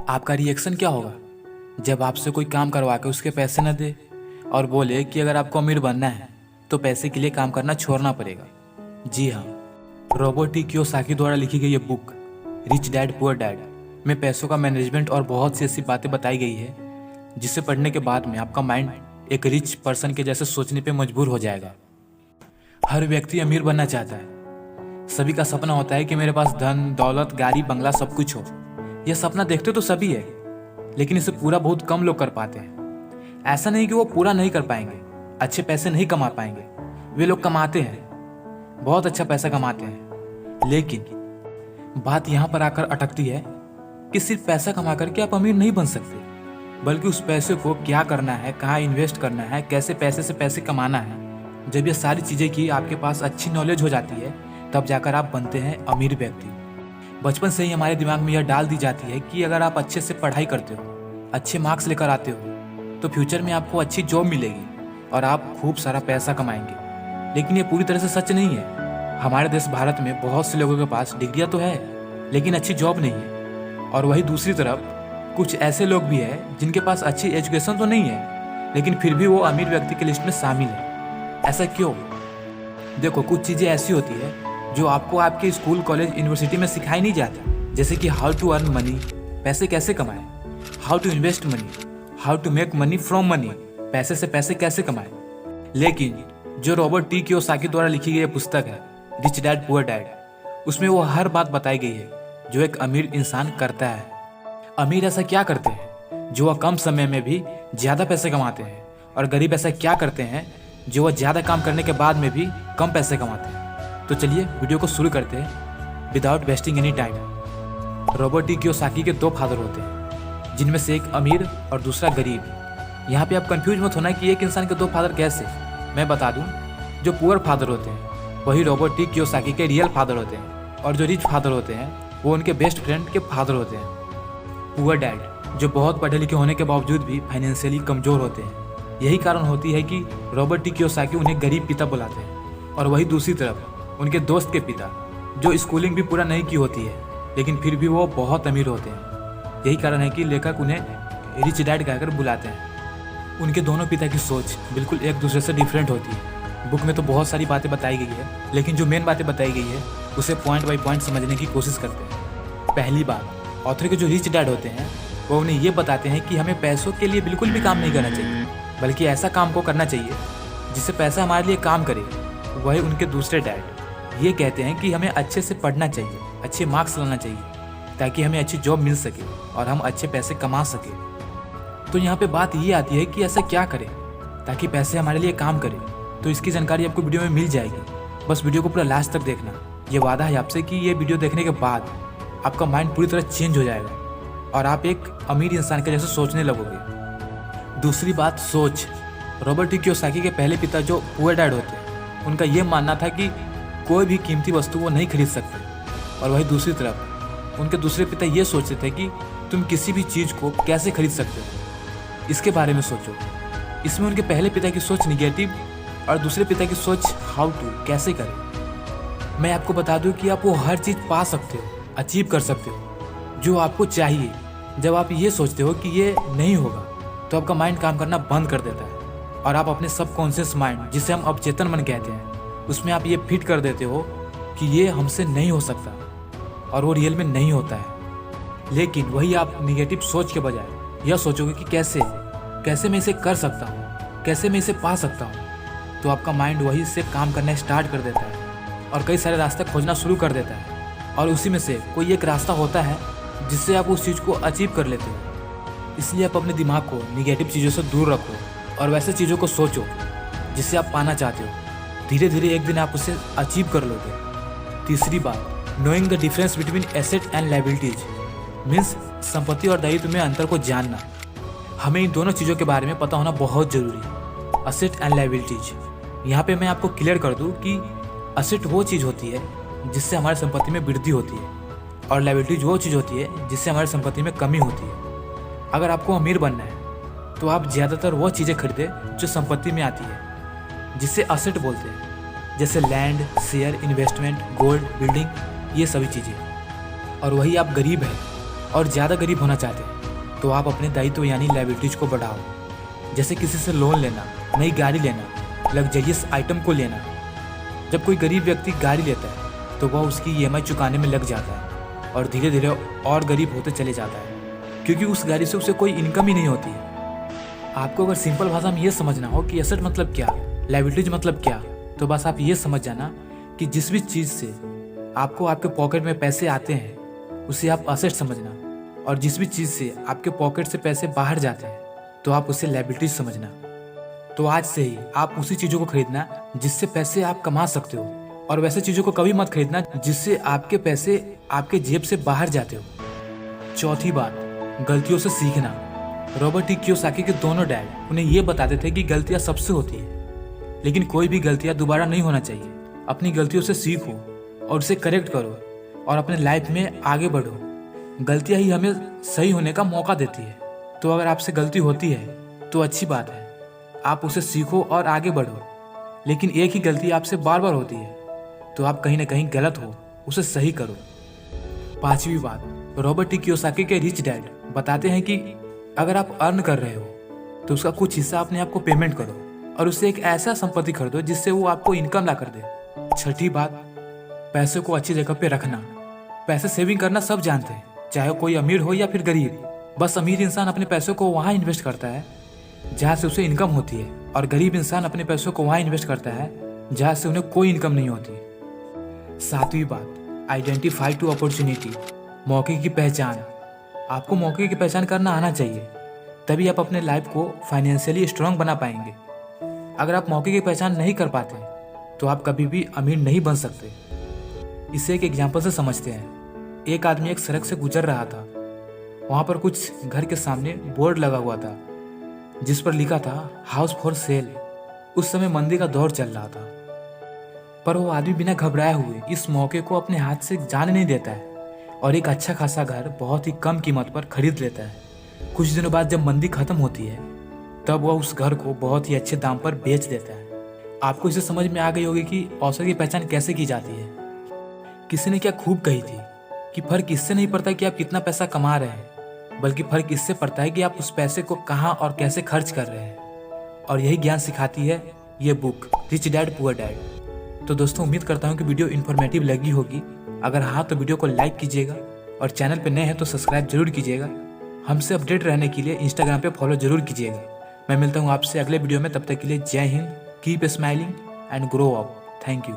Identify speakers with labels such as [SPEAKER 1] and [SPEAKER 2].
[SPEAKER 1] आपका रिएक्शन क्या होगा जब आपसे कोई काम करवा के उसके पैसे न दे और बोले कि अगर आपको अमीर बनना है तो पैसे के लिए काम करना छोड़ना पड़ेगा। जी हाँ, रॉबर्ट टी कियोसाकी द्वारा लिखी गई ये book rich dad poor dad में पैसों का मैनेजमेंट और बहुत सी ऐसी बातें बताई गई है जिसे पढ़ने के बाद में आपका माइंड एक रिच पर्सन के जैसे सोचने पे मजबूर हो जाएगा। हर व्यक्ति अमीर बनना चाहता है। सभी का सपना होता है कि मेरे पास धन दौलत गाड़ी बंगला सब कुछ हो। यह सपना देखते तो सभी है, लेकिन इसे पूरा बहुत कम लोग कर पाते हैं। ऐसा नहीं कि वो पूरा नहीं कर पाएंगे, अच्छे पैसे नहीं कमा पाएंगे। वे लोग कमाते हैं, बहुत अच्छा पैसा कमाते हैं, लेकिन बात यहाँ पर आकर अटकती है कि सिर्फ पैसा कमा करके आप अमीर नहीं बन सकते, बल्कि उस पैसे को क्या करना है, कहाँ इन्वेस्ट करना है, कैसे पैसे से पैसे कमाना है। जब ये सारी चीज़ें की आपके पास अच्छी नॉलेज हो जाती है, तब जाकर आप बनते हैं अमीर व्यक्ति। बचपन से ही हमारे दिमाग में यह डाल दी जाती है कि अगर आप अच्छे से पढ़ाई करते हो, अच्छे मार्क्स लेकर आते हो, तो फ्यूचर में आपको अच्छी जॉब मिलेगी और आप खूब सारा पैसा कमाएंगे। लेकिन ये पूरी तरह से सच नहीं है। हमारे देश भारत में बहुत से लोगों के पास डिग्रियाँ तो है, लेकिन अच्छी जॉब नहीं है। और वही दूसरी तरफ कुछ ऐसे लोग भी हैं जिनके पास अच्छी एजुकेशन तो नहीं है, लेकिन फिर भी वो अमीर व्यक्ति की लिस्ट में शामिल है। ऐसा क्यों? देखो, कुछ चीज़ें ऐसी होती है जो आपको आपके स्कूल कॉलेज यूनिवर्सिटी में सिखाई नहीं जाती, जैसे कि हाउ टू अर्न मनी, पैसे कैसे कमाएं, how to invest money, how to make money from money, पैसे से पैसे कैसे कमाएं। लेकिन जो रॉबर्ट टी कियोसाकी द्वारा लिखी गई पुस्तक है रिच डैड पुअर डैड, उसमें वो हर बात बताई गई है जो एक अमीर इंसान करता है। अमीर ऐसा क्या करते हैं जो वह कम समय में भी ज़्यादा पैसे कमाते हैं, और गरीब ऐसा क्या करते हैं जो वह ज़्यादा काम करने के बाद में भी कम पैसे कमाते हैं। तो चलिए वीडियो को शुरू करते हैं without wasting any time. Robert T Kiyosaki के दो फादर होते हैं, जिनमें से एक अमीर और दूसरा गरीब। यहाँ पे आप कंफ्यूज मत होना कि एक इंसान के दो फादर कैसे। मैं बता दूँ, जो पुअर फादर होते हैं वही रॉबर्ट टी कियोसाकी के रियल फादर होते हैं, और जो रिच फादर होते हैं वो उनके बेस्ट फ्रेंड के फादर होते हैं। पुअर डैड जो बहुत पढ़े लिखे होने के बावजूद भी फाइनेंशियली कमज़ोर होते हैं। यही कारण होती है कि रॉबर्ट टी कियोसाकी उन्हें गरीब पिता बुलाते हैं। और वही दूसरी तरफ उनके दोस्त के पिता जो स्कूलिंग भी पूरा नहीं की होती है, लेकिन फिर भी वो बहुत अमीर होते हैं। यही कारण है कि लेखक उन्हें रिच डैड कहकर बुलाते हैं। उनके दोनों पिता की सोच बिल्कुल एक दूसरे से डिफरेंट होती है। बुक में तो बहुत सारी बातें बताई गई है, लेकिन जो मेन बातें बताई गई है उसे पॉइंट बाई पॉइंट समझने की कोशिश करते हैं। पहली बात, ऑथर के जो रिच डैड होते हैं वो उन्हें ये बताते हैं कि हमें पैसों के लिए बिल्कुल भी काम नहीं करना चाहिए, बल्कि ऐसा काम को करना चाहिए जिससे पैसा हमारे लिए काम करे। वही उनके दूसरे डैड ये कहते हैं कि हमें अच्छे से पढ़ना चाहिए, अच्छे मार्क्स लाना चाहिए, ताकि हमें अच्छी जॉब मिल सके और हम अच्छे पैसे कमा सके। तो यहाँ पे बात ये आती है कि ऐसा क्या करें ताकि पैसे हमारे लिए काम करें। तो इसकी जानकारी आपको वीडियो में मिल जाएगी, बस वीडियो को पूरा लास्ट तक देखना। ये वादा है आपसे कि ये वीडियो देखने के बाद आपका माइंड पूरी तरह चेंज हो जाएगा और आप एक अमीर इंसान के जैसे सोचने लगोगे। दूसरी बात, सोच। रॉबर्ट टी कियोसाकी के पहले पिता जो पुअर डैड होते हैं, उनका ये मानना था कि कोई भी कीमती वस्तु वो नहीं खरीद सकते। और वही दूसरी तरफ उनके दूसरे पिता ये सोचते थे कि तुम किसी भी चीज़ को कैसे खरीद सकते हो, इसके बारे में सोचो। इसमें उनके पहले पिता की सोच निगेटिव और दूसरे पिता की सोच हाउ टू, कैसे करें। मैं आपको बता दूं कि आप वो हर चीज़ पा सकते हो, अचीव कर सकते हो जो आपको चाहिए। जब आप ये सोचते हो कि ये नहीं होगा तो आपका माइंड काम करना बंद कर देता है और आप अपने सबकॉन्शियस माइंड, जिसे हम अवचेतन मन कहते हैं, उसमें आप ये फिट कर देते हो कि ये हमसे नहीं हो सकता, और वो रियल में नहीं होता है। लेकिन वही आप निगेटिव सोच के बजाय यह सोचोगे कि कैसे मैं इसे कर सकता हूँ, कैसे मैं इसे पा सकता हूँ, तो आपका माइंड वही से काम करना स्टार्ट कर देता है और कई सारे रास्ते खोजना शुरू कर देता है। और उसी में से कोई एक रास्ता होता है जिससे आप उस चीज़ को अचीव कर लेते हो। इसलिए आप अपने दिमाग को निगेटिव चीज़ों से दूर रखो और वैसे चीज़ों को सोचो जिससे आप पाना चाहते हो। धीरे धीरे एक दिन आप उसे अचीव कर लोगे। तीसरी बात, knowing the difference between asset and liabilities, means संपत्ति और दायित्व में अंतर को जानना। हमें इन दोनों चीज़ों के बारे में पता होना बहुत ज़रूरी है, असेट एंड लायबिलिटीज। यहाँ पे मैं आपको क्लियर कर दूँ कि असेट वो चीज़ होती है जिससे हमारी संपत्ति में वृद्धि होती है, और लायबिलिटीज वो चीज़ होती है जिससे हमारी संपत्ति में कमी होती है। अगर आपको अमीर बनना है तो आप ज़्यादातर वो चीज़ें खरीदें जो संपत्ति में आती है, जिससे असेट बोलते हैं, जैसे land, share, investment, gold, building, ये सभी चीज़ें। और वही आप गरीब हैं और ज़्यादा गरीब होना चाहते हैं तो आप अपने दायित्व यानी लायबिलिटीज को बढ़ाओ। जैसे किसी से लोन लेना, नई गाड़ी लेना, लग्जरियस आइटम को लेना। जब कोई गरीब व्यक्ति गाड़ी लेता है तो वह उसकी ईएमआई चुकाने में लग जाता है और धीरे धीरे और गरीब होते चले जाता है, क्योंकि उस गाड़ी से उसे कोई इनकम ही नहीं होती है। आपको अगर सिंपल भाषा में ये समझना हो कि एसेट मतलब क्या, लायबिलिटीज मतलब क्या, तो बस आप ये समझ जाना कि जिस भी चीज़ से आपको आपके पॉकेट में पैसे आते हैं उसे आप एसेट समझना, और जिस भी चीज़ से आपके पॉकेट से पैसे बाहर जाते हैं तो आप उसे लायबिलिटीज समझना। तो आज से ही आप उसी चीज़ों को खरीदना जिससे पैसे आप कमा सकते हो, और वैसे चीज़ों को कभी मत खरीदना जिससे आपके पैसे आपके जेब से बाहर जाते हो। चौथी बात, गलतियों से सीखना। रॉबर्ट टी कियोसाकी के दोनों डैड उन्हें ये बताते थे कि गलतियाँ सबसे होती है, लेकिन कोई भी गलतियाँ दोबारा नहीं होना चाहिए। अपनी गलतियों से सीखो और उसे करेक्ट करो और अपने लाइफ में आगे बढ़ो। गलतियाँ ही हमें सही होने का मौका देती है। तो अगर आपसे गलती होती है तो अच्छी बात है, आप उसे सीखो और आगे बढ़ो। लेकिन एक ही गलती आपसे बार बार होती है तो आप कहीं ना कहीं गलत हो, उसे सही करो। पांचवी बात, रॉबर्ट टी कियोसाकी के रिच डैड बताते हैं कि अगर आप अर्न कर रहे हो तो उसका कुछ हिस्सा अपने आप को पेमेंट करो और उससे एक ऐसा संपत्ति खरीदो जिससे वो आपको इनकम ला कर दे। छठी बात, पैसे को अच्छी जगह पे रखना। पैसे सेविंग करना सब जानते हैं, चाहे कोई अमीर हो या फिर गरीब। बस अमीर इंसान अपने पैसों को वहाँ इन्वेस्ट करता है जहाँ से उसे इनकम होती है, और गरीब इंसान अपने पैसों को वहाँ इन्वेस्ट करता है जहाँ से उन्हें कोई इनकम नहीं होती। सातवीं बात, आइडेंटिफाई टू अपॉर्चुनिटी। मौके की पहचान। आपको मौके की पहचान करना आना चाहिए, तभी आप अपने लाइफ को फाइनेंशियली स्ट्रांग बना पाएंगे। अगर आप मौके की पहचान नहीं कर पाते तो आप कभी भी अमीर नहीं बन सकते। इसे एक एग्जाम्पल से समझते हैं। एक आदमी एक सड़क से गुजर रहा था। वहाँ पर कुछ घर के सामने बोर्ड लगा हुआ था जिस पर लिखा था हाउस फॉर सेल। उस समय मंदी का दौर चल रहा था, पर वो आदमी बिना घबराए हुए इस मौके को अपने हाथ से जाने नहीं देता है और एक अच्छा खासा घर बहुत ही कम कीमत पर खरीद लेता है। कुछ दिनों बाद जब मंदी खत्म होती है तब वह उस घर को बहुत ही अच्छे दाम पर बेच देता है। आपको इसे समझ में आ गई होगी कि अवसर की पहचान कैसे की जाती है। किसी ने क्या खूब कही थी कि फर्क इससे नहीं पड़ता कि आप कितना पैसा कमा रहे हैं, बल्कि फर्क इससे पड़ता है कि आप उस पैसे को कहाँ और कैसे खर्च कर रहे हैं। और यही ज्ञान सिखाती है ये book, rich dad poor dad. तो दोस्तों, उम्मीद करता हूँ कि वीडियो इन्फॉर्मेटिव लगी होगी। अगर हाँ तो वीडियो को लाइक कीजिएगा और चैनल पे नए हैं तो सब्सक्राइब जरूर कीजिएगा। हमसे अपडेट रहने के लिए इंस्टाग्राम पे फॉलो जरूर कीजिएगा। मैं मिलता हूँ आपसे अगले वीडियो में, तब तक के लिए जय Hind, keep smiling and grow up. Thank you.